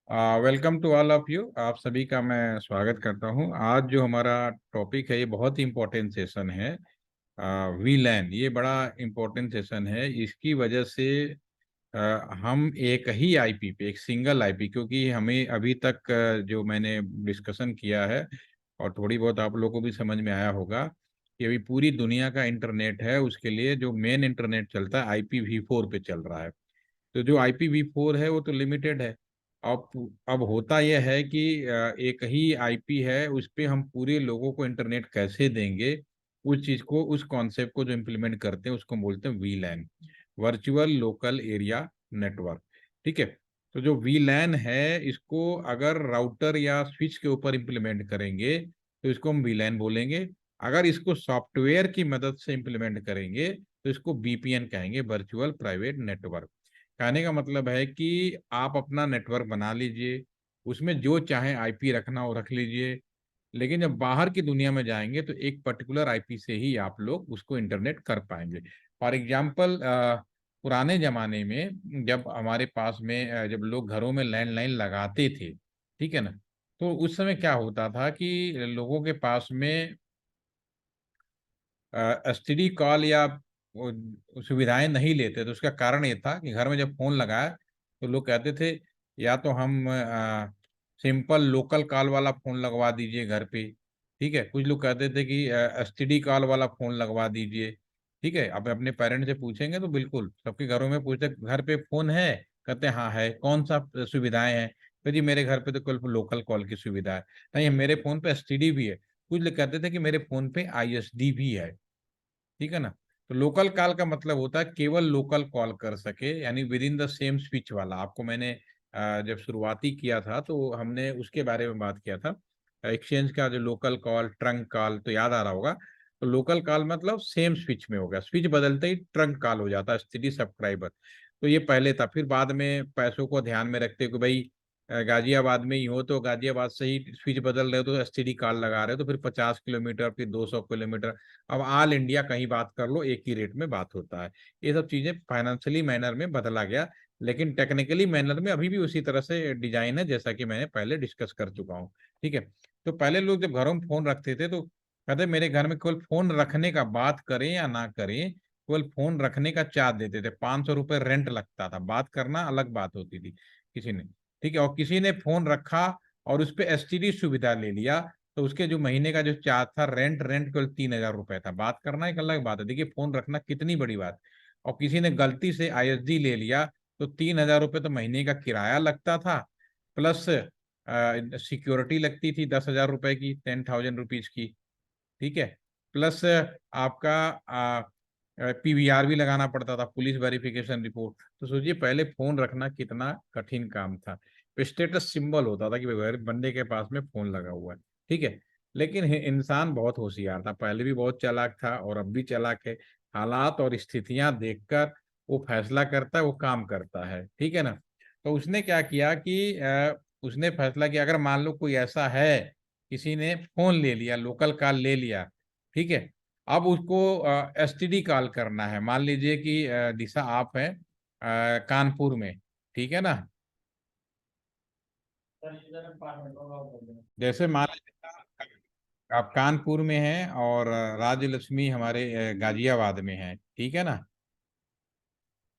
Welcome to all of you. आप सभी का मैं स्वागत करता हूं। आज जो हमारा टॉपिक है ये बहुत ही इम्पोर्टेंट सेशन है। वीलैन ये बड़ा इम्पोर्टेंट सेशन है। इसकी वजह से हम एक ही आईपी पे, एक सिंगल आईपी, क्योंकि हमें अभी तक जो मैंने डिस्कशन किया है और थोड़ी बहुत आप लोगों को भी समझ में आया होगा कि अभी पूरी दुनिया का इंटरनेट है, उसके लिए जो मेन इंटरनेट चलता है IPv4 पे चल रहा है। तो जो IPv4 है वो तो लिमिटेड है। अब होता यह है कि एक ही आईपी है, उस पे हम पूरे लोगों को इंटरनेट कैसे देंगे। उस चीज को, उस कॉन्सेप्ट को जो इम्प्लीमेंट करते हैं उसको बोलते हैं वीलैन, वर्चुअल लोकल एरिया नेटवर्क। ठीक है। तो जो वीलैन है इसको अगर राउटर या स्विच के ऊपर इम्प्लीमेंट करेंगे तो इसको हम वीलैन बोलेंगे। अगर इसको सॉफ्टवेयर की मदद से इम्प्लीमेंट करेंगे तो इसको बीपीएन कहेंगे, वर्चुअल प्राइवेट नेटवर्क। कहने का मतलब है कि आप अपना नेटवर्क बना लीजिए, उसमें जो चाहे आईपी रखना हो रख लीजिए, लेकिन जब बाहर की दुनिया में जाएंगे तो एक पर्टिकुलर आईपी से ही आप लोग उसको इंटरनेट कर पाएंगे। फॉर एग्जाम्पल, पुराने जमाने में जब हमारे पास में जब लोग घरों में लैंडलाइन लगाते थे, ठीक है ना, तो उस समय क्या होता था कि लोगों के पास में एसटीडी कॉल या सुविधाएं नहीं लेते। तो उसका कारण ये था कि घर में जब फोन लगाया तो लोग कहते थे या तो हम सिंपल लोकल कॉल वाला फोन लगवा दीजिए घर पे। ठीक है। कुछ लोग कहते थे कि एसटीडी कॉल वाला फोन लगवा दीजिए। ठीक है। अब अपने पेरेंट्स से पूछेंगे तो बिल्कुल सबके घरों में पूछते घर पे फोन है, कहते हैं हाँ है, कौन सा सुविधाएं हैं। तो जी मेरे घर पे तो केवल लोकल कॉल की सुविधा है। नहीं, मेरे फोन पे एसटीडी भी है। कुछ लोग कहते थे कि मेरे फोन पे आईएसडी भी है। ठीक है ना। तो लोकल कॉल का मतलब होता है केवल लोकल कॉल कर सके, यानी with in the same switch वाला। आपको मैंने जब शुरुआती किया था तो हमने उसके बारे में बात किया था, एक्सचेंज का जो लोकल कॉल, ट्रंक कॉल, तो याद आ रहा होगा। तो लोकल कॉल मतलब सेम स्विच में हो गया, स्विच बदलते ही ट्रंक कॉल हो जाता है, एसटीडी सब्सक्राइबर। तो ये पहले था। फिर बाद में पैसों को ध्यान में रखते हुए कि भाई गाजियाबाद में ही हो तो गाजियाबाद से ही स्विच बदल रहे हो तो एसटीडी कार्ड लगा रहे हो, तो फिर 50 किलोमीटर, फिर 200 किलोमीटर। अब ऑल इंडिया कहीं बात कर लो एक ही रेट में बात होता है। ये सब चीजें फाइनेंशियली मैनर में बदला गया, लेकिन टेक्निकली मैनर में अभी भी उसी तरह से डिजाइन है जैसा कि मैंने पहले डिस्कस कर चुका हूँ। ठीक है। तो पहले लोग जब घरों में फोन रखते थे तो कहते मेरे घर में केवल फोन रखने का, बात करें या ना करें, केवल फोन रखने का चार्ज देते थे। 500 रुपये रेंट लगता था, बात करना अलग बात होती थी किसी ने। ठीक है। और किसी ने फोन रखा और उस पर एसटीडी सुविधा ले लिया तो उसके जो महीने का जो चार्ज था, रेंट रेंट केवल 3,000 रुपए था। बात करना एक अलग बात है। देखिए फोन रखना कितनी बड़ी बात। और किसी ने गलती से आईएसडी ले लिया तो 3,000 रुपये तो महीने का किराया लगता था, प्लस सिक्योरिटी लगती थी 10,000 रुपए की, 10,000 रुपीज की। ठीक है। प्लस आपका पीवीआर भी लगाना पड़ता था, पुलिस वेरिफिकेशन रिपोर्ट। तो सोचिए पहले फोन रखना कितना कठिन काम था। स्टेटस सिंबल होता था कि भाई बंदे के पास में फोन लगा हुआ है। ठीक है। लेकिन इंसान बहुत होशियार था, पहले भी बहुत चालाक था और अब भी चालाक है। हालात और स्थितियां देखकर वो फैसला करता है, वो काम करता है। ठीक है ना। तो उसने क्या किया कि उसने फैसला किया, अगर मान लो कोई ऐसा है, किसी ने फोन ले लिया, लोकल कॉल ले लिया। ठीक है। अब उसको एसटीडी कॉल करना है। मान लीजिए कि दिशा आप हैं कानपुर में, ठीक है ना। जैसे मान लीजिए आप कानपुर में हैं और राज्य लक्ष्मी हमारे गाजियाबाद में है, ठीक है ना।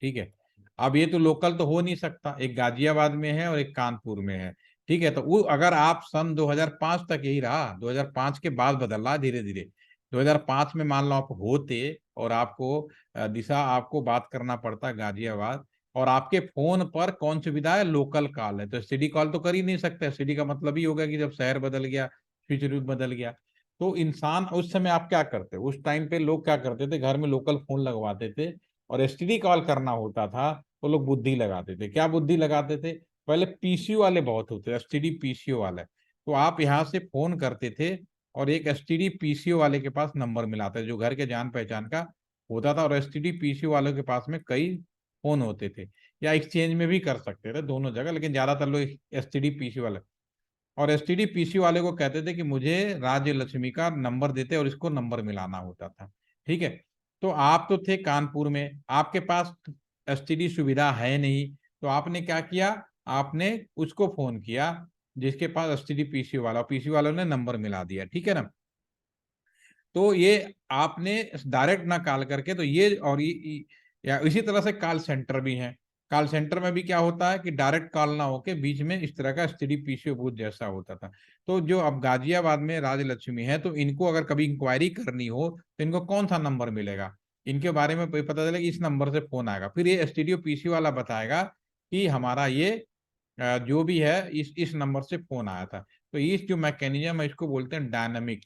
ठीक है। अब ये तो लोकल तो हो नहीं सकता, एक गाजियाबाद में है और एक कानपुर में है। ठीक है। तो वो अगर आप सन 2005 तक यही रहा, 2005 के बाद बदला धीरे धीरे। 2005 में मान लो आप होते और आपको दिशा, आपको बात करना पड़ता गाजियाबाद, और आपके फोन पर कौन सुविधा है, लोकल कॉल है, तो एसटीडी कॉल तो कर ही नहीं सकते। एसटीडी का मतलब ही होगा कि जब शहर बदल गया, स्विच रूट बदल गया। तो इंसान उस समय आप क्या करते, उस टाइम पे लोग क्या करते थे, घर में लोकल फोन लगवाते थे और एसटीडी कॉल करना होता था तो लोग बुद्धि लगाते थे। क्या बुद्धि लगाते थे, पहले पीसीओ वाले बहुत होते, एसटीडी पीसीओ वाले। तो आप यहाँ से फोन करते थे और एक एसटीडी पीसीओ वाले के पास नंबर मिलाते, जो घर के जान पहचान का होता था। और एसटीडी पीसीओ वालों के पास में कई फोन होते थे, या एक्सचेंज में भी कर सकते थे, दोनों जगह, लेकिन ज्यादातर लोग एसटीडी पीसीओ वाले। और एसटीडी पीसीओ वाले को कहते थे कि मुझे राज्य लक्ष्मी का नंबर देते और इसको नंबर मिलाना होता था। ठीक है। तो आप तो थे कानपुर में, आपके पास एसटीडी सुविधा है नहीं, तो आपने क्या किया, आपने उसको फोन किया जिसके पास एसटीडी पीसीओ वाला, पीसीओ वालों ने नंबर मिला दिया, ठीक है ना। तो ये आपने डायरेक्ट ना कॉल करके, तो ये और या इसी तरह से कॉल सेंटर भी है। कॉल सेंटर में भी क्या होता है कि डायरेक्ट कॉल ना होके बीच में इस तरह का एसटीडी पीसीओ बूथ जैसा होता था। तो जो अब गाजियाबाद में राजलक्ष्मी है, तो इनको अगर कभी इंक्वायरी करनी हो तो इनको कौन सा नंबर मिलेगा, इनके बारे में पता चलेगा इस नंबर से फोन आएगा, फिर ये एसटीडी पीसीओ वाला बताएगा कि हमारा ये जो भी है इस नंबर से फोन आया था। तो इस जो मैकेनिज्म है इसको बोलते हैं डायनामिक।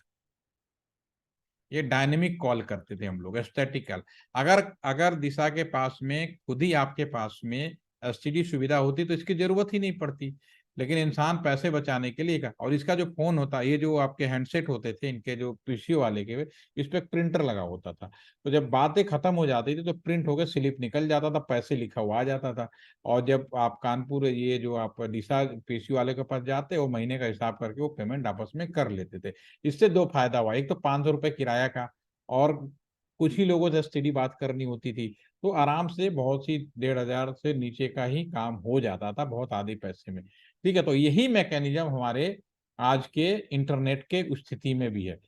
ये डायनेमिक कॉल करते थे हम लोग, स्टैटिकल। अगर अगर दिशा के पास में खुद ही आपके पास में एसटीडी सुविधा होती तो इसकी जरूरत ही नहीं पड़ती। लेकिन इंसान पैसे बचाने के लिए का, और इसका जो फोन होता है, ये जो आपके हैंडसेट होते थे इनके जो पीसीओ वाले के, इस पे प्रिंटर लगा होता था। तो जब बातें खत्म हो जाती थी तो प्रिंट होकर स्लिप निकल जाता था, पैसे लिखा हुआ आ जाता था। और जब आप कानपुर ये जो आप दिशा पीसीओ वाले के पास जाते, वो महीने का हिसाब करके वो पेमेंट आपस में कर लेते थे। इससे दो फायदा हुआ, एक तो 500 रुपये किराया का, और कुछ ही लोगों से एसटीडी बात करनी होती थी, तो आराम से बहुत सी 1,500 से नीचे का ही काम हो जाता था, बहुत आधे पैसे में। ठीक है, तो यही मैकेनिज्म हमारे आज के इंटरनेट के स्थिति में भी है।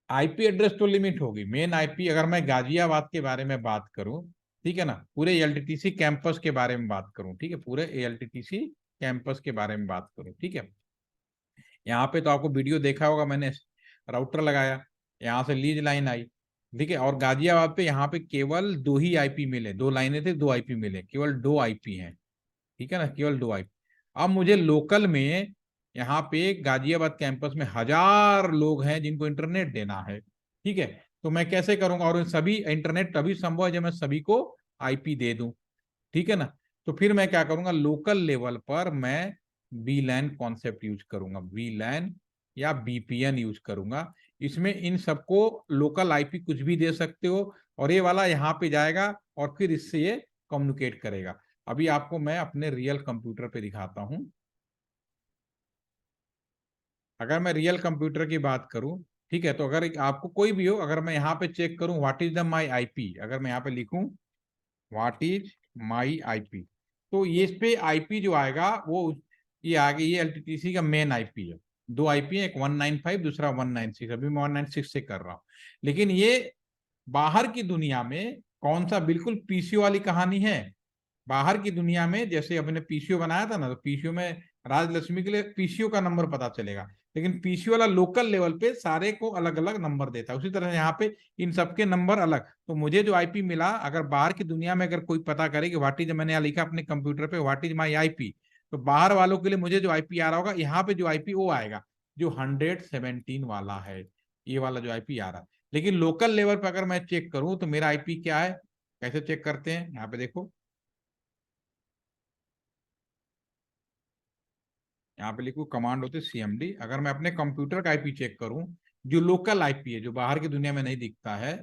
आईपी एड्रेस तो लिमिट होगी, मेन आईपी। अगर मैं गाजियाबाद के बारे में बात करूं, ठीक है ना, पूरे एलटीटीसी कैंपस के बारे में बात करूं, ठीक है, पूरे एलटीटीसी कैंपस के बारे में बात करूं, ठीक है। यहाँ पे तो आपको वीडियो देखा होगा, मैंने राउटर लगाया, यहाँ से लीज लाइन आई, ठीक है। और गाजियाबाद पे यहाँ पे केवल दो ही आईपी मिले, दो लाइनें थे, दो आईपी मिले, केवल दो आईपी हैं, ठीक है ना, केवल दो आईपी। अब मुझे लोकल में यहाँ पे गाजियाबाद कैंपस में 1,000 लोग हैं जिनको इंटरनेट देना है, ठीक है। तो मैं कैसे करूंगा, और सभी इंटरनेट तभी संभव है जब मैं सभी को आईपी दे दूं, ठीक है ना। तो फिर मैं क्या करूंगा, लोकल लेवल पर मैं वीलैन कॉन्सेप्ट यूज करूंगा, वीलैन या बीपीएन यूज करूंगा। इसमें इन सबको लोकल आईपी कुछ भी दे सकते हो, और ये वाला यहाँ पे जाएगा और फिर इससे ये कम्युनिकेट करेगा। अभी आपको मैं अपने रियल कंप्यूटर पे दिखाता हूं। अगर मैं रियल कंप्यूटर की बात करूं, ठीक है, तो अगर आपको कोई भी हो, अगर मैं यहाँ पे चेक करूं what is the my IP, अगर मैं यहाँ पे लिखूं व्हाट इज माई आईपी, तो ये इस पे आईपी जो आएगा वो ये आगे, ये एलटीटीसी का मेन आईपी है। दो आईपी है, एक 195, दूसरा 196। अभी मैं 196 से कर रहा हूँ। लेकिन ये बाहर की दुनिया में कौन सा, बिल्कुल पीसीओ वाली कहानी है। बाहर की दुनिया में जैसे अपने पीसीओ बनाया था ना, तो पीसीओ में राजलक्ष्मी के लिए पीसीओ का नंबर पता चलेगा, लेकिन पीसीओ वाला लोकल लेवल पे सारे को अलग अलग नंबर देता है। उसी तरह यहाँ पे इन सबके नंबर अलग। तो मुझे जो आईपी मिला, अगर बाहर की दुनिया में अगर कोई पता करे कि व्हाट इज, मैंने यहाँ लिखा अपने कंप्यूटर पे व्हाट इज माई आईपी, तो बाहर वालों के लिए मुझे जो आईपी आ रहा होगा, यहाँ पे जो आईपी वो आएगा जो 117 वाला है, ये वाला जो आईपी आ रहा है। लेकिन लोकल लेवल पर अगर मैं चेक करूं तो मेरा आईपी क्या है, कैसे चेक करते हैं, यहाँ पे देखो, यहाँ पे लिखो कमांड होते सीएमडी। अगर मैं अपने कंप्यूटर का आईपी चेक करूं, जो लोकल आईपी है, जो बाहर की दुनिया में नहीं दिखता है,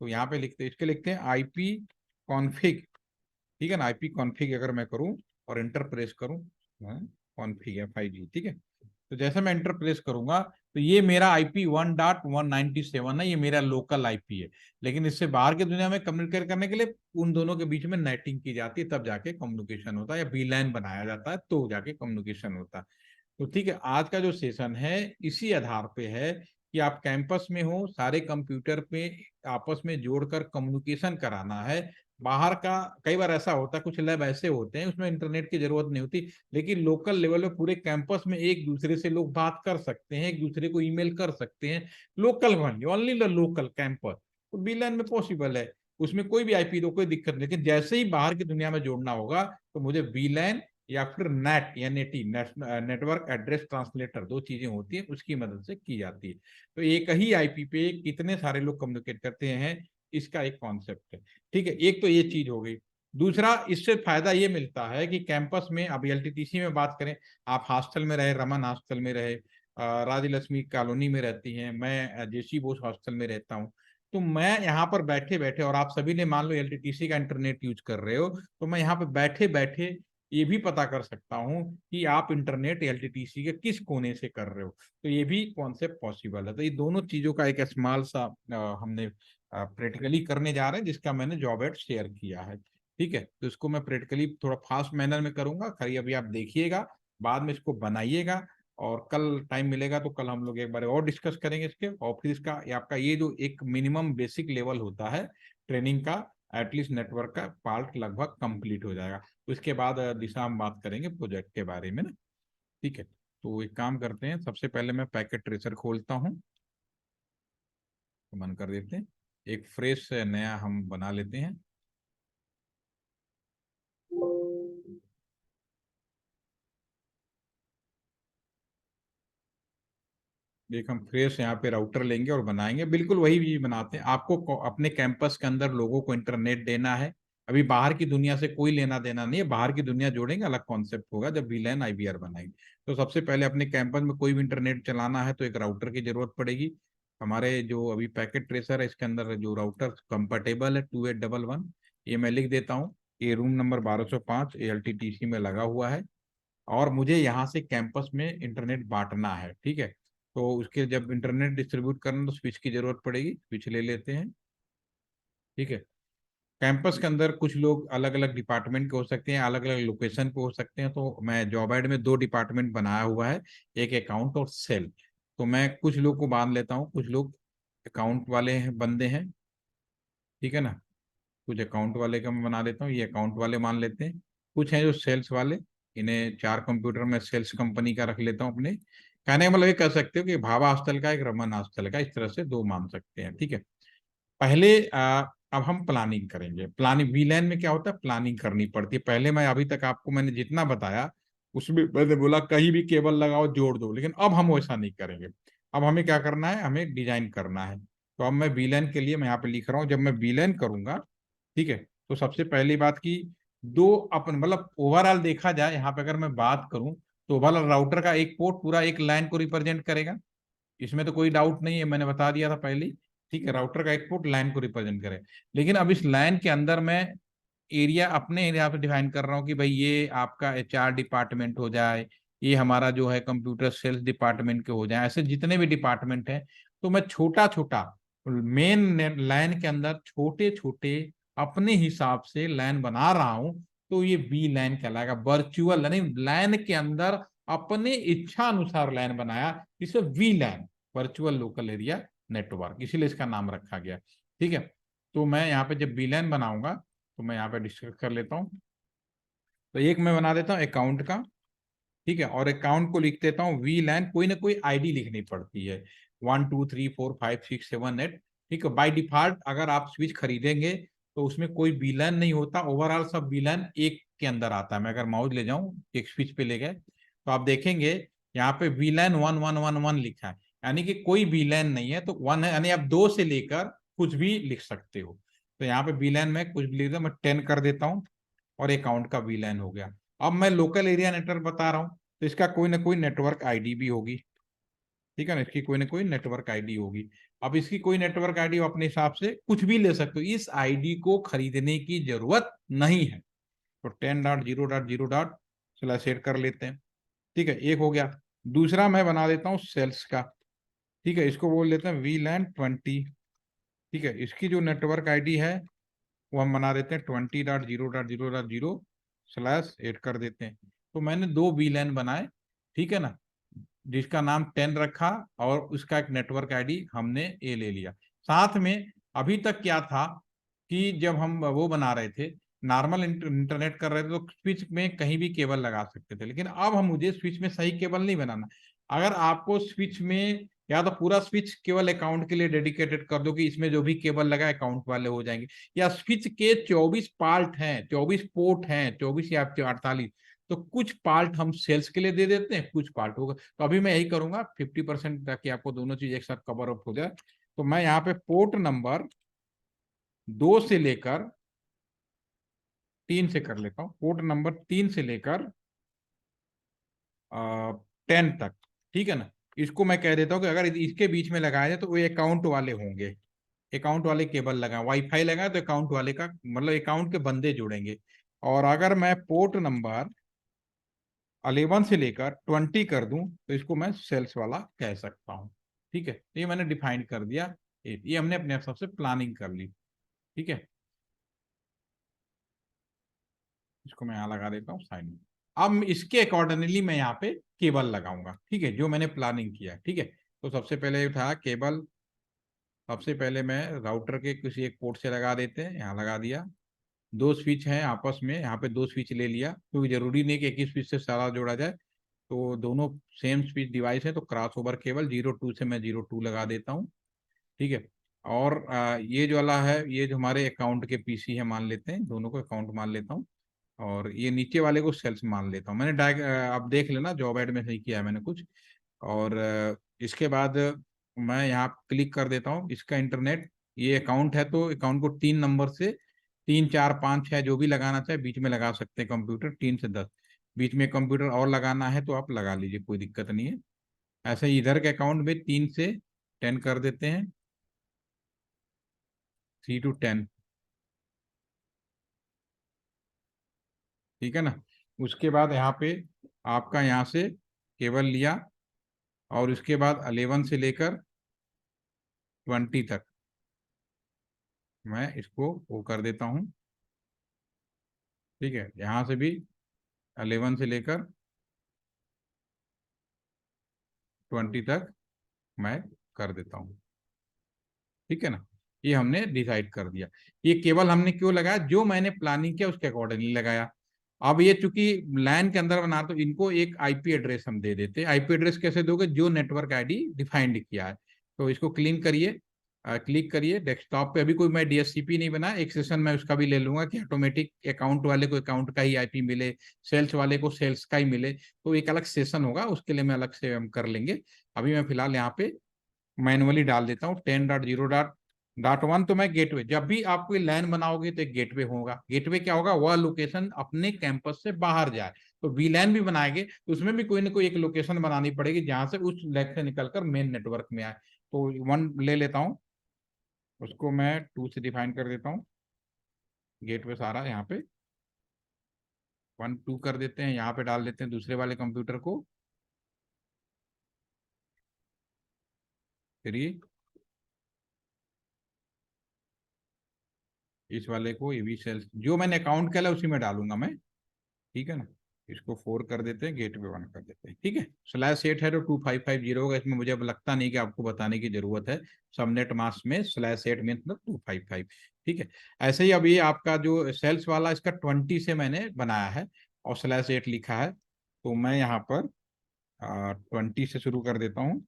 तो यहाँ पे लिखते, इसके लिखते हैं आईपी कॉन्फिग, ठीक है ना। आईपी कॉन्फिग अगर मैं करूं और इंटर प्रेस करूं, कॉन्फिग है 5G, ठीक है। तो जैसे मैं इंटर प्रेस करूंगा तो ये मेरा आईपी 1.197 है, ये मेरा लोकल आईपी है। लेकिन इससे बाहर की दुनिया में कम्युनिकेट करने के लिए उन दोनों के बीच में नेटिंग की जाती है, तब जाके कम्युनिकेशन होता है, या वीलैन बनाया जाता है तो जाके कम्युनिकेशन होता है। तो ठीक है, आज का जो सेशन है इसी आधार पे है कि आप कैंपस में हो, सारे कंप्यूटर पे आपस में जोड़कर कम्युनिकेशन कराना है। बाहर का कई बार ऐसा होता है, कुछ लैब ऐसे होते हैं उसमें इंटरनेट की जरूरत नहीं होती, लेकिन लोकल लेवल पे पूरे कैंपस में एक दूसरे से लोग बात कर सकते हैं, एक दूसरे को ईमेल कर सकते हैं, लोकल ओनली लोकल कैंपस। तो बीलैन में पॉसिबल है, उसमें कोई भी आईपी दो, कोई दिक्कत नहीं। लेकिन जैसे ही बाहर की दुनिया में जोड़ना होगा तो मुझे वीलैन या फिर net, NAT, network address translator, दो चीजें होती है, उसकी मदद से की जाती है। तो एक ही आईपी पे कितने सारे लोग कम्युनिकेट करते हैं, इसका एक कॉन्सेप्ट है, ठीक है। एक तो ये चीज हो गई। दूसरा, इससे फायदा ये मिलता है कि कैंपस में, अब एलटीटीसी में बात करें, आप हॉस्टल में रहे, रमन हॉस्टल में रहे, राजलक्ष्मी कॉलोनी में रहती हैं, मैं जेसी बोस हॉस्टल में रहता हूँ, तो मैं यहाँ पर बैठे बैठे, और आप सभी ने मान लो एलटीटीसी का इंटरनेट यूज कर रहे हो, तो मैं यहाँ पे बैठे बैठे ये भी पता कर सकता हूँ कि आप इंटरनेट एलटीटीसी के किस कोने से कर रहे हो। तो ये भी कॉन्सेप्ट पॉसिबल है। तो ये दोनों चीजों का एक स्मॉल सा हमने प्रैक्टिकली करने जा रहे हैं, जिसका मैंने जॉब एड शेयर किया है। ठीक है, तो इसको मैं प्रैक्टिकली थोड़ा फास्ट मैनर में करूंगा, खरी अभी आप देखिएगा, बाद में इसको बनाइएगा, और कल टाइम मिलेगा तो कल हम लोग एक बार और डिस्कस करेंगे इसके, और फिर इसका आपका ये जो एक मिनिमम बेसिक लेवल होता है ट्रेनिंग का, एटलीस्ट नेटवर्क का पार्ट लगभग कंप्लीट हो जाएगा। उसके बाद दिशा हम बात करेंगे प्रोजेक्ट के बारे में ना। ठीक है, तो एक काम करते हैं, सबसे पहले मैं पैकेट ट्रेसर खोलता हूँ, तो बंद कर देते हैं, एक फ्रेश नया हम बना लेते हैं। एक हम फ्रेश यहाँ पे राउटर लेंगे और बनाएंगे, बिल्कुल वही भी बनाते हैं। आपको अपने कैंपस के अंदर लोगों को इंटरनेट देना है, अभी बाहर की दुनिया से कोई लेना देना नहीं है, बाहर की दुनिया जोड़ेंगे, अलग कॉन्सेप्ट होगा जब वीलैन आईवीआर बनाएंगे। तो सबसे पहले अपने कैंपस में कोई भी इंटरनेट चलाना है तो एक राउटर की जरूरत पड़ेगी। हमारे जो अभी पैकेट ट्रेसर है इसके अंदर जो राउटर कंफर्टेबल है 2811, ये मैं लिख देता हूँ, ये रूम नंबर 1205 ALTTC में लगा हुआ है, और मुझे यहाँ से कैंपस में इंटरनेट बांटना है। ठीक है, तो उसके जब इंटरनेट डिस्ट्रीब्यूट करना तो स्विच की जरूरत पड़ेगी, स्विच ले लेते हैं। ठीक है, कैंपस के अंदर कुछ लोग अलग अलग डिपार्टमेंट के हो सकते हैं, अलग अलग लोकेशन पे हो सकते हैं, तो मैं जॉब एड में 2 डिपार्टमेंट बनाया हुआ है, एक अकाउंट और सेल। तो मैं कुछ लोग को बांध लेता हूँ, कुछ लोग अकाउंट वाले हैं, बंदे हैं, ठीक है ना, कुछ अकाउंट वाले का मैं बना लेता हूँ, ये अकाउंट वाले मान लेते हैं। कुछ हैं जो सेल्स वाले, इन्हें 4 कंप्यूटर में सेल्स कंपनी का रख लेता हूँ अपने। कहने का मतलब ये कह सकते हो कि भाभा हॉस्टल का एक रमन हॉस्टल का, इस तरह से 2 मान सकते हैं। ठीक है, पहले अब हम प्लानिंग करेंगे। प्लानिंग वीलैन में क्या होता है, प्लानिंग करनी पड़ती है। पहले मैं अभी तक आपको मैंने जितना बताया उसमें मैंने बोला कहीं भी केबल लगाओ जोड़ दो, लेकिन अब हम वैसा नहीं करेंगे। अब हमें क्या करना है, हमें डिजाइन करना है। तो अब मैं वीलैन के लिए मैं यहाँ पे लिख रहा हूँ, जब मैं वीलैन करूंगा, ठीक है, तो सबसे पहली बात की दो अपन मतलब ओवरऑल देखा जाए, यहाँ पे अगर मैं बात करूं तो ओवरऑल राउटर का एक पोर्ट पूरा एक लाइन को रिप्रेजेंट करेगा, इसमें तो कोई डाउट नहीं है, मैंने बता दिया था पहले ही। ठीक है, राउटर का एक पोर्ट लाइन को रिप्रेजेंट करे, लेकिन अब इस लाइन के अंदर मैं एरिया अपने एरिया पे डिफाइन कर रहा हूँ कि भाई ये आपका HR डिपार्टमेंट हो जाए, ये हमारा जो है कंप्यूटर सेल्स डिपार्टमेंट के हो जाए, ऐसे जितने भी डिपार्टमेंट हैं, तो मैं छोटा छोटा मेन लाइन के अंदर छोटे छोटे अपने हिसाब से लाइन बना रहा हूं, तो ये वी लाइन कहलाएगा। वर्चुअल यानी लाइन के अंदर अपने इच्छा अनुसार लाइन बनाया, इसे V line, virtual local area network, इसीलिए इसका नाम रखा गया। ठीक है, तो मैं यहाँ पे जब वी लाइन बनाऊंगा तो मैं यहाँ पे डिस्कस कर लेता हूँ। तो एक मैं बना देता हूँ अकाउंट का, ठीक है, और अकाउंट को लिख देता हूँ वी लैन, कोई ना कोई आईडी लिखनी पड़ती है, 1 2 3 4 5 6 7 8। ठीक है, बाय डिफॉल्ट अगर आप स्विच खरीदेंगे तो उसमें कोई वीलैन नहीं होता, ओवरऑल सब वीलैन एक के अंदर आता है। मैं अगर माउस ले जाऊं एक स्विच पे ले गए तो आप देखेंगे यहाँ पे वीलैन 1111 लिखा है, यानी कि कोई वीलैन नहीं है, तो 1 है, यानी आप 2 से लेकर कुछ भी लिख सकते हो। तो यहाँ पे वीलैन में कुछ भी लिख दो, मैं 10 कर देता हूँ, और अकाउंट का वीलैन हो गया। अब मैं लोकल एरिया नेटवर्क बता रहा हूँ, तो इसका कोई ना कोई नेटवर्क आईडी भी होगी। ठीक है ना, इसकी कोई ना कोई नेटवर्क आईडी होगी। अब इसकी कोई नेटवर्क आईडी अपने हिसाब से कुछ भी ले सकते हो, इस आईडी को खरीदने की जरूरत नहीं है। तो 10.0.0. चला सेट कर लेते हैं। ठीक है, एक हो गया। दूसरा मैं बना देता हूँ सेल्स का। ठीक है, इसको बोल देते हैं VLAN 20। ठीक है, इसकी जो नेटवर्क आईडी है वो हम बना देते हैं 20.0.0.0/8 कर देते हैं। तो मैंने 2 VLAN बनाए, ठीक है ना, जिसका नाम 10 रखा, और उसका एक नेटवर्क आईडी हमने ए ले लिया। साथ में अभी तक क्या था कि जब हम वो बना रहे थे, नॉर्मल इंटरनेट कर रहे थे, तो स्विच में कहीं भी केबल लगा सकते थे, लेकिन अब हम मुझे स्विच में सही केबल नहीं बनाना। अगर आपको स्विच में, या तो पूरा स्विच केवल अकाउंट के लिए डेडिकेटेड कर दो कि इसमें जो भी केबल लगा अकाउंट वाले हो जाएंगे, या स्विच के 24 पार्ट हैं, 24 पोर्ट हैं, 24 या 48, तो कुछ पार्ट हम सेल्स के लिए दे देते हैं, कुछ पार्ट होगा। तो अभी मैं यही करूंगा 50%, ताकि आपको दोनों चीज एक साथ कवर अप हो जाए। तो मैं यहाँ पे पोर्ट नंबर 2 से लेकर 3 से कर लेता हूँ, पोर्ट नंबर 3 से लेकर 10 तक। ठीक है ना, इसको मैं कह देता हूँ कि अगर इसके बीच में लगाया जाए तो वो अकाउंट वाले होंगे, अकाउंट वाले केबल लगाए, वाईफाई लगाए तो अकाउंट वाले का मतलब अकाउंट के बंदे जुड़ेंगे। और अगर मैं पोर्ट नंबर 11 से लेकर 20 कर दूं तो इसको मैं सेल्स वाला कह सकता हूं। ठीक है, तो ये मैंने डिफाइन कर दिया, ये हमने अपने हिसाब से प्लानिंग कर ली। ठीक है, इसको मैं यहाँ लगा देता हूँ साइड में। अब इसके अकॉर्डिंगली मैं यहाँ पे केबल लगाऊंगा, ठीक है, जो मैंने प्लानिंग किया है, ठीक है। तो सबसे पहले था केबल, सबसे पहले मैं राउटर के किसी एक पोर्ट से लगा देते हैं, यहाँ लगा दिया। दो स्विच हैं आपस में, यहाँ पे दो स्विच ले लिया, क्योंकि जरूरी नहीं कि एक ही स्विच से सारा जोड़ा जाए, तो दोनों सेम स्विच डिवाइस है, तो क्रॉस ओवर केबल 02 से मैं 02 लगा देता हूँ, ठीक है। और ये जो वाला है, ये जो हमारे अकाउंट के पीसी है मान लेते हैं, दोनों को अकाउंट मान लेता हूँ। और ये नीचे वाले को सेल्स मान लेता हूँ। मैंने आप देख लेना, जॉब ऐड में सही किया है मैंने कुछ। और इसके बाद मैं यहाँ क्लिक कर देता हूँ इसका इंटरनेट। ये अकाउंट है तो अकाउंट को 3 नंबर से 3 4 5 6 जो भी लगाना चाहे बीच में लगा सकते हैं, कंप्यूटर 3 से 10 बीच में कंप्यूटर और लगाना है तो आप लगा लीजिए, कोई दिक्कत नहीं है। ऐसे ही इधर के अकाउंट में 3 से 10 कर देते हैं, 3 to 10, ठीक है ना। उसके बाद यहाँ पे आपका यहाँ से केबल लिया, और उसके बाद 11 से लेकर 20 तक मैं इसको वो कर देता हूँ, ठीक है। यहाँ से भी 11 से लेकर 20 तक मैं कर देता हूँ, ठीक है ना। ये हमने डिसाइड कर दिया। ये केवल हमने क्यों लगाया, जो मैंने प्लानिंग किया उसके अकॉर्डिंगली लगाया। अब ये चूंकि लैन के अंदर बना, तो इनको एक आईपी एड्रेस हम दे देते हैं। आईपी एड्रेस कैसे दोगे, जो नेटवर्क आईडी डिफाइंड किया है। तो इसको क्लीन करिए, क्लिक करिए डेस्कटॉप पे। अभी कोई मैं डीएससीपी नहीं बना, एक सेशन मैं उसका भी ले लूंगा कि ऑटोमेटिक अकाउंट वाले को अकाउंट का ही आईपी मिले, सेल्स वाले को सेल्स का ही मिले, तो एक अलग सेशन होगा, उसके लिए मैं अलग से हम कर लेंगे। अभी मैं फिलहाल यहाँ पे मैनुअली डाल देता हूँ 10.0.1। तो मैं गेटवे, जब भी आप कोई लैन बनाओगे तो एक गेटवे होगा। गेटवे क्या होगा, वह लोकेशन अपने कैंपस से बाहर जाए। तो वीलैन भी बनाएंगे तो उसमें भी कोई ना कोई एक लोकेशन बनानी पड़ेगी जहां से उस लैन से निकलकर मेन नेटवर्क में आए। तो 1 ले लेता हूँ, उसको मैं 2 से डिफाइन कर देता हूँ। गेटवे सारा यहाँ पे 1 2 कर देते हैं, यहाँ पे डाल देते हैं दूसरे वाले कंप्यूटर को 3, इस वाले को ये भी सेल्स, जो मैंने अकाउंट किया उसी में डालूंगा मैं, ठीक है ना। इसको 4 कर देते हैं, गेटवे 1 कर देते हैं, ठीक है। /8 है तो 2550 होगा, इसमें मुझे अब लगता नहीं कि आपको बताने की जरूरत है। सबनेट मास्क में /8 में मतलब 255, ठीक है। ऐसे ही अब ये आपका जो सेल्स वाला, इसका 20 से मैंने बनाया है और /8 लिखा है, तो मैं यहाँ पर 20 से शुरू कर देता हूँ।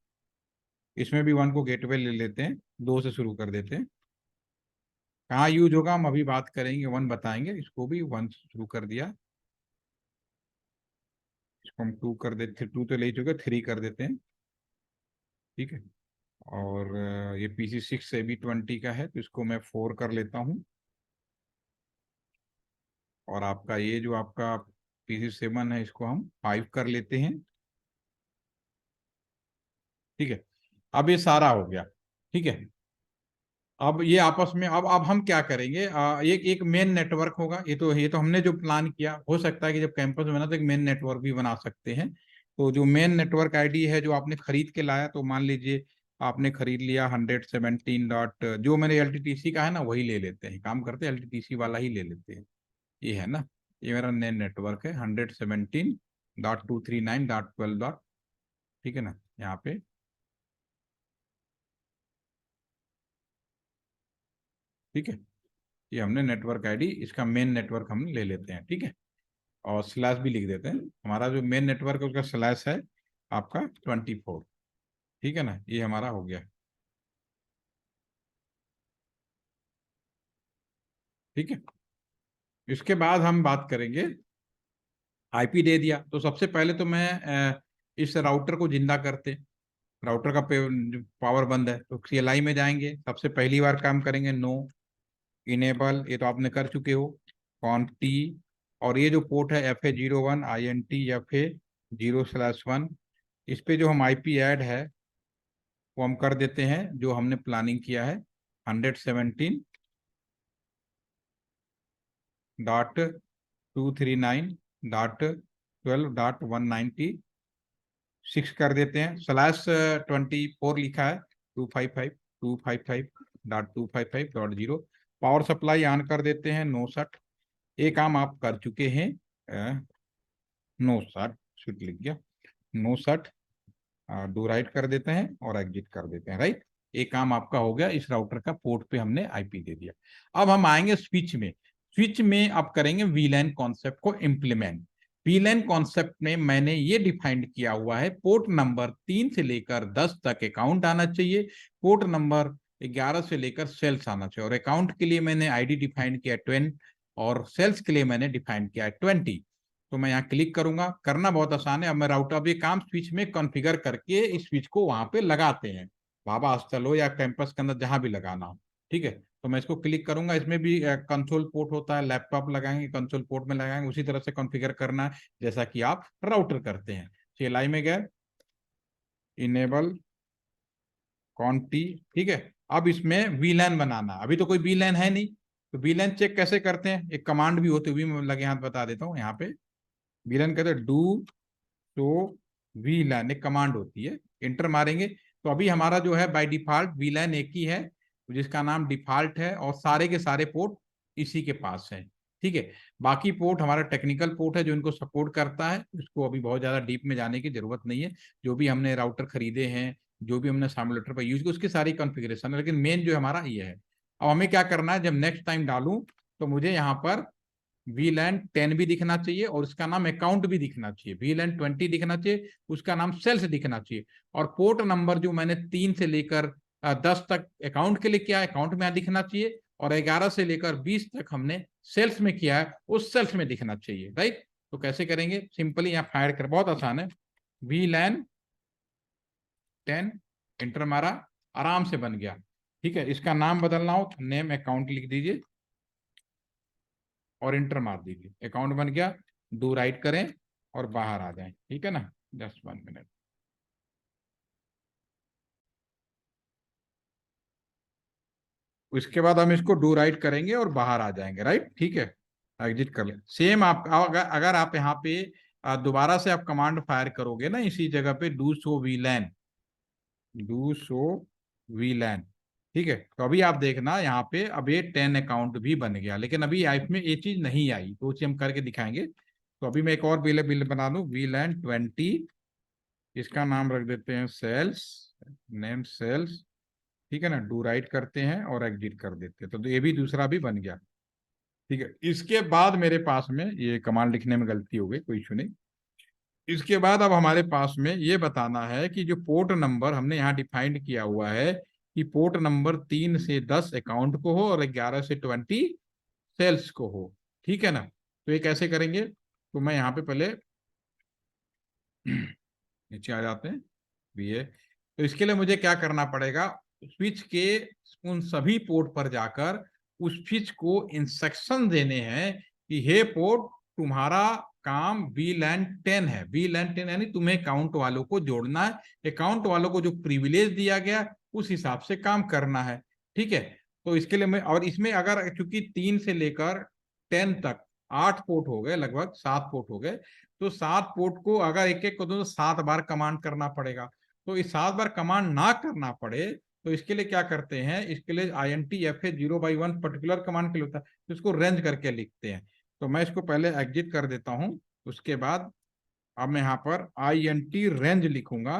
इसमें भी 1 को गेटवे ले लेते हैं, 2 से शुरू कर देते हैं। कहाँ यूज होगा हम अभी बात करेंगे, 1 बताएंगे। इसको भी 1 से शुरू कर दिया, इसको हम 2 कर देते, 2 तो ले चुके, 3 कर देते हैं, ठीक है। और ये PC6 से भी 20 का है, तो इसको मैं 4 कर लेता हूँ। और आपका ये जो आपका PC7 है, इसको हम 5 कर लेते हैं, ठीक है। अब ये सारा हो गया, ठीक है। अब ये आपस में, अब हम क्या करेंगे, एक मेन नेटवर्क होगा। ये तो हमने जो प्लान किया, हो सकता है कि जब कैंपस में बना तो एक मेन नेटवर्क भी बना सकते हैं। तो जो मेन नेटवर्क आईडी है जो आपने खरीद के लाया, तो मान लीजिए आपने खरीद लिया 117 डॉट, जो मैंने एलटीटीसी का है ना वही ले लेते हैं, काम करते हैं एलटीटीसी वाला ही ले लेते हैं। ये है ना, ये मेरा मेन नेटवर्क है 117.239.12, ठीक है ना, यहाँ पे, ठीक है। ये हमने नेटवर्क आईडी, इसका मेन नेटवर्क हम ले लेते हैं, ठीक है। और स्लैश भी लिख देते हैं, हमारा जो मेन नेटवर्क है उसका स्लैश है आपका 24, ठीक है ना। ये हमारा हो गया, ठीक है। इसके बाद हम बात करेंगे, आईपी दे दिया तो सबसे पहले तो मैं इस राउटर को जिंदा करते, राउटर का पावर बंद है तो CLI में जाएंगे, सबसे पहली बार काम करेंगे नो इनेबल, ये तो आपने कर चुके हो, कॉन्टी। और ये जो पोर्ट है FA01 INT FA0/1, इस पे जो हम आईपी ऐड है वो हम कर देते हैं, जो हमने प्लानिंग किया है 117.239.12.196 कर देते हैं। /24 लिखा है, 255.255.255.0। पावर सप्लाई ऑन कर देते हैं 69, ये काम आप कर चुके हैं। नो सट, स्विच लिख गया, नो सट, डू राइट कर देते हैं और एग्जिट कर देते हैं, राइट। ये काम आपका हो गया, इस राउटर का पोर्ट पे हमने आईपी दे दिया। अब हम आएंगे स्विच में। स्विच में आप करेंगे वीलैन कॉन्सेप्ट को इम्प्लीमेंट। वीलैन कॉन्सेप्ट में मैंने ये डिफाइंड किया हुआ है, पोर्ट नंबर 3 से लेकर 10 तक अकाउंट आना चाहिए, पोर्ट नंबर 11 से लेकर सेल्स आना चाहिए, और अकाउंट के लिए मैंने आईडी डिफाइंड किया 10 और सेल्स के लिए मैंने डिफाइंड किया 20। तो मैं यहाँ क्लिक करूंगा, करना बहुत आसान है। अब मैं राउटर, अब ये काम स्विच में कॉन्फ़िगर करके इस स्विच को वहां पे लगाते हैं, बाबा हॉस्टल हो या कैंपस के अंदर जहां भी लगाना हो, ठीक है। तो मैं इसको क्लिक करूंगा, इसमें भी कंसोल पोर्ट होता है, लैपटॉप लगाएंगे कंसोल पोर्ट में लगाएंगे, उसी तरह से कॉन्फ़िगर करना है जैसा कि आप राउटर करते हैं। CLI में गए, इनेबल कॉन्टी, ठीक है। अब इसमें वीलैन बनाना, अभी तो कोई वीलैन है नहीं, तो वीलैन चेक कैसे करते हैं, एक कमांड भी होती हुई मैं लगे हाथ बता देता हूँ। यहाँ पे वीलैन कहते हैं डू तो वीलैन, एक कमांड होती है, इंटर मारेंगे तो अभी हमारा जो है बाय डिफॉल्ट वीलैन एक ही है जिसका नाम डिफॉल्ट है, और सारे के सारे पोर्ट इसी के पास है, ठीक है। बाकी पोर्ट हमारा टेक्निकल पोर्ट है जो इनको सपोर्ट करता है, इसको अभी बहुत ज्यादा डीप में जाने की जरूरत नहीं है। जो भी हमने राउटर खरीदे हैं, जो भी हमने सिमुलेटर पर यूज किया, उसकी सारी कॉन्फ़िगरेशन है, लेकिन मेन जो हमारा ये है। अब हमें क्या करना है, जब नेक्स्ट टाइम डालूं तो मुझे यहाँ पर VLAN 10 भी दिखना चाहिए और उसका नाम अकाउंट भी दिखना चाहिए, VLAN 20 दिखना चाहिए, उसका नाम सेल्स दिखना चाहिए, और पोर्ट नंबर जो मैंने 3 से लेकर 10 तक अकाउंट के लिए किया है, अकाउंट में दिखना चाहिए, और 11 से लेकर 20 तक हमने सेल्स में किया है, उस सेल्स में दिखना चाहिए, राइट। तो कैसे करेंगे, सिंपली यहाँ फायर कर, बहुत आसान है, VLAN 10, इंटर मारा, आराम से बन गया, ठीक है। इसका नाम बदलना हो तो नेम अकाउंट लिख दीजिए और इंटर मार दीजिए, अकाउंट बन गया। डू राइट करें और बाहर आ जाएं, ठीक है ना, जस्ट 1 मिनट। उसके बाद हम इसको डू राइट करेंगे और बाहर आ जाएंगे, राइट, ठीक है। एग्जिट कर ले, सेम आप अगर आप यहाँ पे दोबारा से आप कमांड फायर करोगे ना इसी जगह पे, डू शो वीलैन, डू शो वीलैन, ठीक है। तो अभी आप देखना यहाँ पे अब ये 10 अकाउंट भी बन गया, लेकिन अभी इसमें ये चीज नहीं आई, तो उसे हम करके दिखाएंगे। तो अभी मैं एक और बिल बना दूं, VLAN 20, इसका नाम रख देते हैं सेल्स, नेम सेल्स, ठीक है ना। डू राइट करते हैं और एग्जिट कर देते हैं, तो ये भी दूसरा भी बन गया, ठीक है। इसके बाद मेरे पास में, ये कमांड लिखने में गलती हो गई, कोई इशू नहीं। इसके बाद अब हमारे पास में ये बताना है कि जो पोर्ट नंबर हमने यहाँ डिफाइंड किया हुआ है कि पोर्ट नंबर 3 से 10 अकाउंट को हो और 11 से 20 सेल्स को हो, ठीक है ना। तो ये कैसे करेंगे, तो मैं यहाँ पे पहले नीचे आ जाते हैं भी है। तो इसके लिए मुझे क्या करना पड़ेगा, स्विच के उन सभी पोर्ट पर जाकर उस स्विच को इंस्ट्रक्शन देने हैं कि हे पोर्ट, तुम्हारा काम VLAN 10 है, VLAN 10 यानी तुम्हें अकाउंट वालों को जोड़ना है, अकाउंट वालों को जो प्रिविलेज दिया गया उस हिसाब से काम करना है, ठीक है। तो इसके लिए मैं, और इसमें अगर चूंकि 3 से लेकर 10 तक 8 पोर्ट हो गए, लगभग 7 पोर्ट हो गए, तो 7 पोर्ट को अगर एक एक को तो 7 बार कमांड करना पड़ेगा। तो इस 7 बार कमांड ना करना पड़े तो इसके लिए क्या करते हैं, इसके लिए INTFA 0/1 पर्टिकुलर कमांड के लिए होता है, तो इसको रेंज करके लिखते हैं। तो मैं इसको पहले एग्जिट कर देता हूं, उसके बाद अब मैं यहाँ पर INT रेंज लिखूंगा,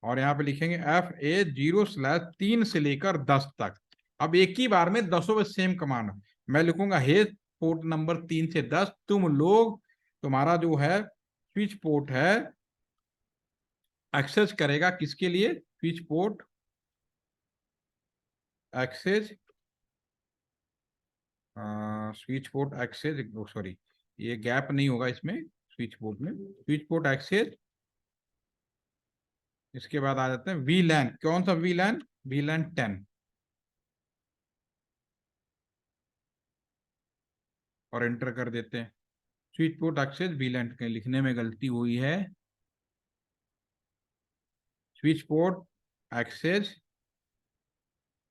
और यहाँ पे लिखेंगे FA0/3 से लेकर 10 तक। अब एक ही बार में दसों में सेम कमांड मैं लिखूंगा, हे पोर्ट नंबर 3 से 10 तुम लोग, तुम्हारा जो है स्विच पोर्ट है एक्सेस करेगा, किसके लिए, switch port access, switch port access, sorry ये गैप नहीं होगा इसमें, स्विच पोर्ट में स्विच पोर्ट एक्सेस। इसके बाद आ जाते हैं VLAN, कौन सा VLAN, VLAN 10, और एंटर कर देते हैं। स्विच पोर्ट एक्सेस VLAN, के लिखने में गलती हुई है, स्विच पोर्ट एक्सेस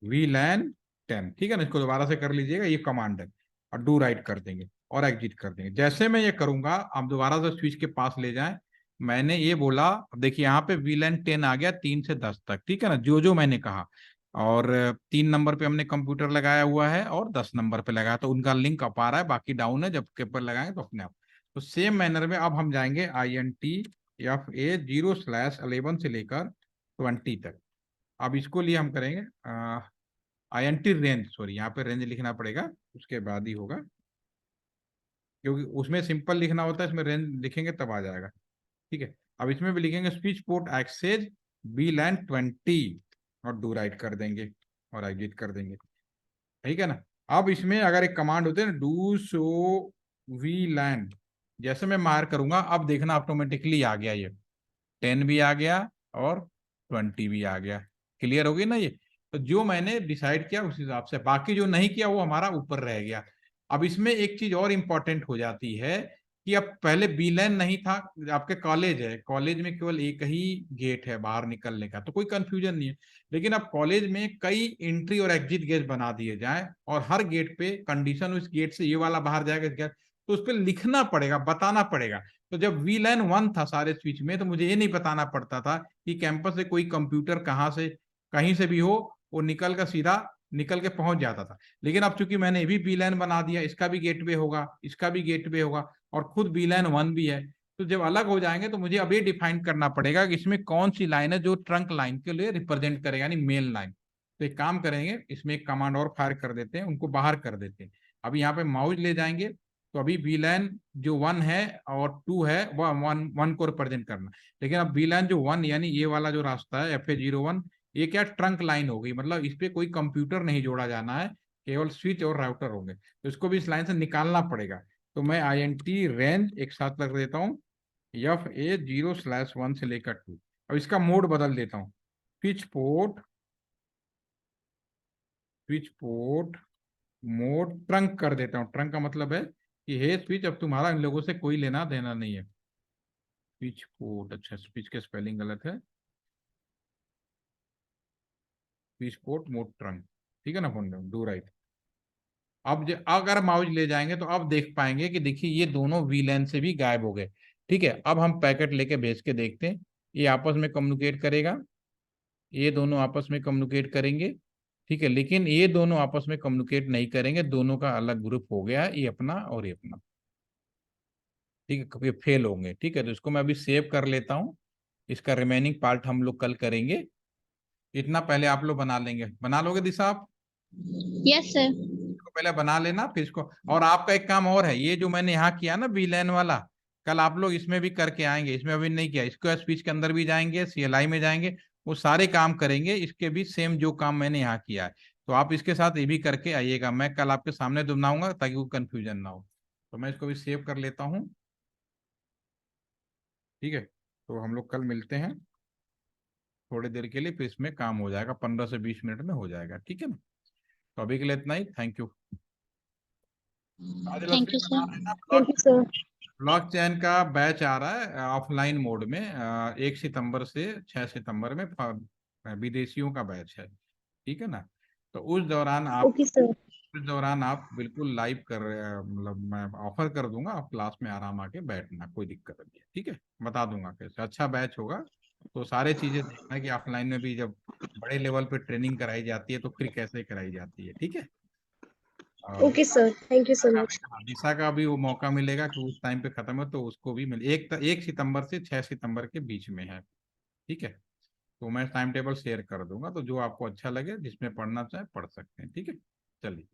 VLAN 10, ठीक है ना। इसको दोबारा से कर लीजिएगा, ये कमांड है, और डू राइट कर देंगे और एग्जिट कर देंगे। जैसे मैं ये करूंगा आप दोबारा से स्विच के पास ले जाएं, मैंने ये बोला, अब देखिए यहाँ पे VLAN 10 आ गया 3 से 10 तक, ठीक है ना, जो जो मैंने कहा। और 3 नंबर पे हमने कंप्यूटर लगाया हुआ है और 10 नंबर पे लगाया, तो उनका लिंक अप आ रहा है, बाकी डाउन है। जब केपर लगाएंगे तो अपने आप। तो सेम मैनर में अब हम जाएंगे INTFA 0/11 से लेकर 20 तक। अब इसको लिए हम करेंगे INT रेंज, सॉरी यहाँ पे रेंज लिखना पड़ेगा, उसके बाद ही होगा, क्योंकि उसमें सिंपल लिखना होता है, इसमें रेंज लिखेंगे तब आ जाएगा। ठीक है, अब इसमें भी लिखेंगे स्विच पोर्ट एक्सेस VLAN 20 और डू राइट कर देंगे और एग्जिट कर देंगे। ठीक है ना। अब इसमें अगर एक कमांड होती है ना, डू शो VLAN, जैसे मैं मार करूंगा अब देखना ऑटोमेटिकली आ गया, ये 10 भी आ गया और 20 भी आ गया। क्लियर होगी ना ये। तो जो मैंने डिसाइड किया उस हिसाब से, बाकी जो नहीं किया वो हमारा ऊपर रह गया। अब इसमें एक चीज और इंपॉर्टेंट हो जाती है कि अब पहले बीलैन नहीं था, आपके कॉलेज है, कॉलेज में केवल एक ही गेट है बाहर निकलने का, तो कोई कंफ्यूजन नहीं है। लेकिन अब कॉलेज में कई एंट्री और एग्जिट गेट बना दिए जाए और हर गेट पे कंडीशन, उस गेट से ये वाला बाहर जाएगा, तो उस पर लिखना पड़ेगा, बताना पड़ेगा। तो जब VLAN 1 था सारे स्विच में, तो मुझे ये नहीं बताना पड़ता था कि कैंपस से कोई कंप्यूटर कहाँ से कहीं से भी हो, वो निकल कर सीधा निकल के पहुंच जाता था। लेकिन अब चूंकि मैंने भी VLAN बना दिया, इसका भी गेटवे होगा, इसका भी गेटवे होगा, और खुद VLAN 1 भी है, तो जब अलग हो जाएंगे तो मुझे अब ये डिफाइन करना पड़ेगा कि इसमें कौन सी लाइन है जो ट्रंक लाइन के लिए रिप्रेजेंट करेगा, यानी मेल लाइन। तो एक काम करेंगे, इसमें एक कमांड और फायर कर देते हैं, उनको बाहर कर देते हैं। अभी यहाँ पे माउस ले जाएंगे, तो अभी VLAN जो 1 है और 2 है वह वन वन को रिप्रेजेंट करना। लेकिन अब VLAN जो 1, यानी ये वाला जो रास्ता है FA 01, ये क्या ट्रंक लाइन हो गई, मतलब इस पे कोई कंप्यूटर नहीं जोड़ा जाना है, केवल स्विच और राउटर होंगे, तो इसको भी इस लाइन से निकालना पड़ेगा। तो मैं INT रेंज एक साथ रख देता हूँ, FA 0/1 से लेकर 2। अब इसका मोड बदल देता हूँ, स्विच पोर्ट मोड ट्रंक कर देता हूँ। ट्रंक का मतलब है कि हे स्विच, अब तुम्हारा इन लोगों से कोई लेना देना नहीं है। स्विच पोर्ट, अच्छा स्विच के स्पेलिंग गलत है, स्विच पोर्ट मोड ट्रंक, ठीक है ना फोन में, डू राइट। अब अगर माउस ले जाएंगे तो अब देख पाएंगे कि देखिए ये दोनों VLAN से भी गायब हो गए। ठीक है, अब हम पैकेट लेके भेज के देखते हैं, ये आपस में कम्युनिकेट करेगा, ये दोनों आपस में कम्युनिकेट करेंगे। ठीक है, लेकिन ये दोनों आपस में कम्युनिकेट नहीं करेंगे, दोनों का अलग ग्रुप हो गया है, ये अपना और ये अपना। ठीक है, क्योंकि फेल होंगे। ठीक है, तो इसको मैं अभी सेव कर लेता हूँ, इसका रिमेनिंग पार्ट हम लोग कल करेंगे। इतना पहले आप लोग बना लेंगे, बना लोगे दिशा आप? Yes sir. इसको पहले बना लेना, फिर इसको। और आपका एक काम और है, ये जो मैंने यहाँ किया ना VLAN वाला, कल आप लोग इसमें भी करके आएंगे, इसमें अभी नहीं किया, इसको स्पीच के अंदर भी जाएंगे, CLI में जाएंगे, वो सारे काम करेंगे, इसके भी सेम जो काम मैंने यहाँ किया है। तो आप इसके साथ ये भी करके आइएगा, मैं कल आपके सामने बनाऊंगा ताकि कोई कंफ्यूजन ना हो। तो मैं इसको भी सेव कर लेता हूँ। ठीक है, तो हम लोग कल मिलते हैं थोड़ी देर के लिए, फिर इसमें काम हो जाएगा, 15 से 20 मिनट में हो जाएगा। ठीक है ना। तो अभी के लिए इतना ही, थैंक यू। आज थैंक लक्ष्मी यू बना सर। लेना। Thank you sir. Block chain का बैच आ रहा है ऑफलाइन मोड में, 1 सितंबर से 6 सितंबर में, विदेशियों का बैच है। ठीक है ना। तो ओके सर। उस दौरान आप बिल्कुल लाइव कर मतलब मैं ऑफर कर दूंगा, आप क्लास में आराम आके बैठना, कोई दिक्कत नहीं है। ठीक है, बता दूंगा कैसे, अच्छा बैच होगा। तो सारे चीजें देखना कि ऑफलाइन में भी जब बड़े लेवल पे ट्रेनिंग कराई जाती है तो फिर कैसे कराई जाती है। ठीक है। और okay sir, thank you so much. दिशा का भी वो मौका मिलेगा कि उस टाइम पे खत्म हो तो उसको भी मिले, 1 सितंबर से 6 सितंबर के बीच में है। ठीक है, तो मैं टाइम टेबल शेयर कर दूंगा, तो जो आपको अच्छा लगे जिसमें पढ़ना चाहे पढ़ सकते हैं। ठीक है, चलिए।